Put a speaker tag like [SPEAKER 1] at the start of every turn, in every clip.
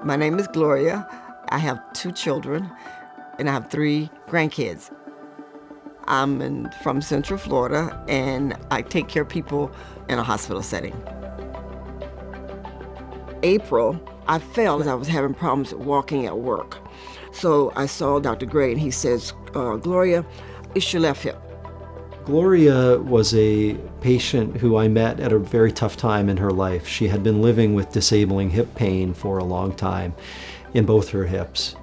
[SPEAKER 1] My name is Gloria. I have 2 children, and I have 3 grandkids. From Central Florida, and I take care of people in a hospital setting. April, I fell as I was having problems walking at work. So I saw Dr. Gray, and he says, Gloria, it's your left hip.
[SPEAKER 2] Gloria was a patient who I met at a very tough time in her life. She had been living with disabling hip pain for a long time in both her hips.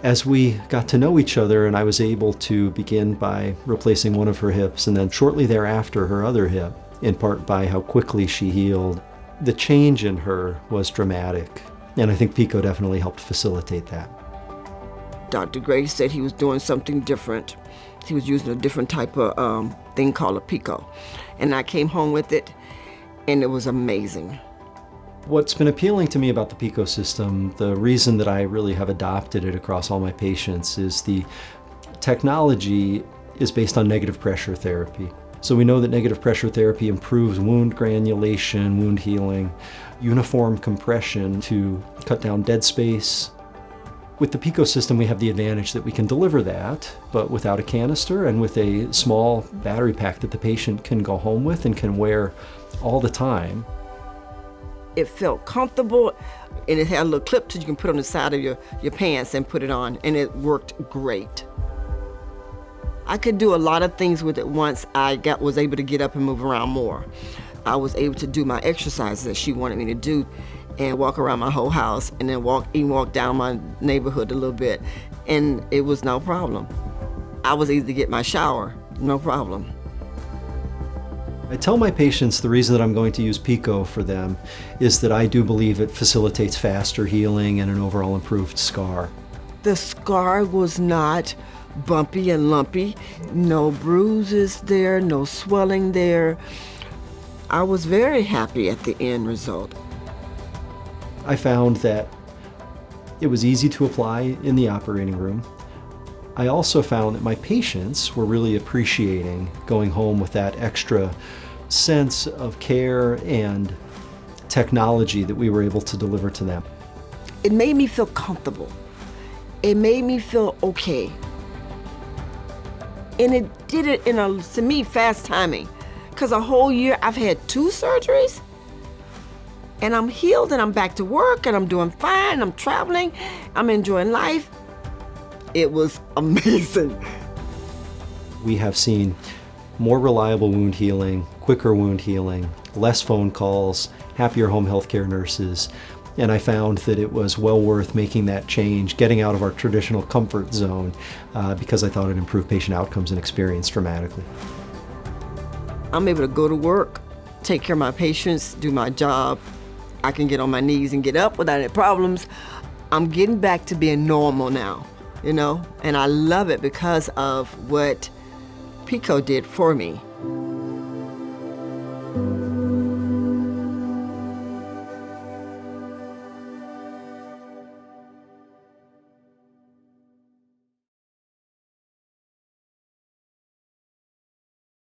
[SPEAKER 2] As we got to know each other, and I was able to begin by replacing one of her hips, and then shortly thereafter her other hip, in part by how quickly she healed, the change in her was dramatic. And I think PICO definitely helped facilitate that.
[SPEAKER 1] Dr. Gray said he was doing something different. He was using a different type of thing called a PICO. And I came home with it, and it was amazing.
[SPEAKER 2] What's been appealing to me about the PICO system, the reason that I really have adopted it across all my patients, is the technology is based on negative pressure therapy. So we know that negative pressure therapy improves wound granulation, wound healing, uniform compression to cut down dead space. With the PICO system, we have the advantage that we can deliver that, but without a canister and with a small battery pack that the patient can go home with and can wear all the time.
[SPEAKER 1] It felt comfortable, and it had a little clip so you can put on the side of your pants and put it on, and it worked great. I could do a lot of things with it once I was able to get up and move around more. I was able to do my exercises that she wanted me to do and walk around my whole house, and then walk down my neighborhood a little bit, and it was no problem. I was able to get my shower, no problem.
[SPEAKER 2] I tell my patients the reason that I'm going to use PICO for them is that I do believe it facilitates faster healing and an overall improved scar.
[SPEAKER 1] The scar was not bumpy and lumpy, no bruises there, no swelling there. I was very happy at the end result.
[SPEAKER 2] I found that it was easy to apply in the operating room. I also found that my patients were really appreciating going home with that extra sense of care and technology that we were able to deliver to them.
[SPEAKER 1] It made me feel comfortable. It made me feel okay. And it did it in to me, fast timing. Because a whole year I've had 2 surgeries, and I'm healed, and I'm back to work, and I'm doing fine, I'm traveling, I'm enjoying life. It was amazing.
[SPEAKER 2] We have seen more reliable wound healing, quicker wound healing, less phone calls, happier home healthcare nurses, and I found that it was well worth making that change, getting out of our traditional comfort zone, because I thought it improved patient outcomes and experience dramatically.
[SPEAKER 1] I'm able to go to work, take care of my patients, do my job. I can get on my knees and get up without any problems. I'm getting back to being normal now, and I love it because of what PICO did for me.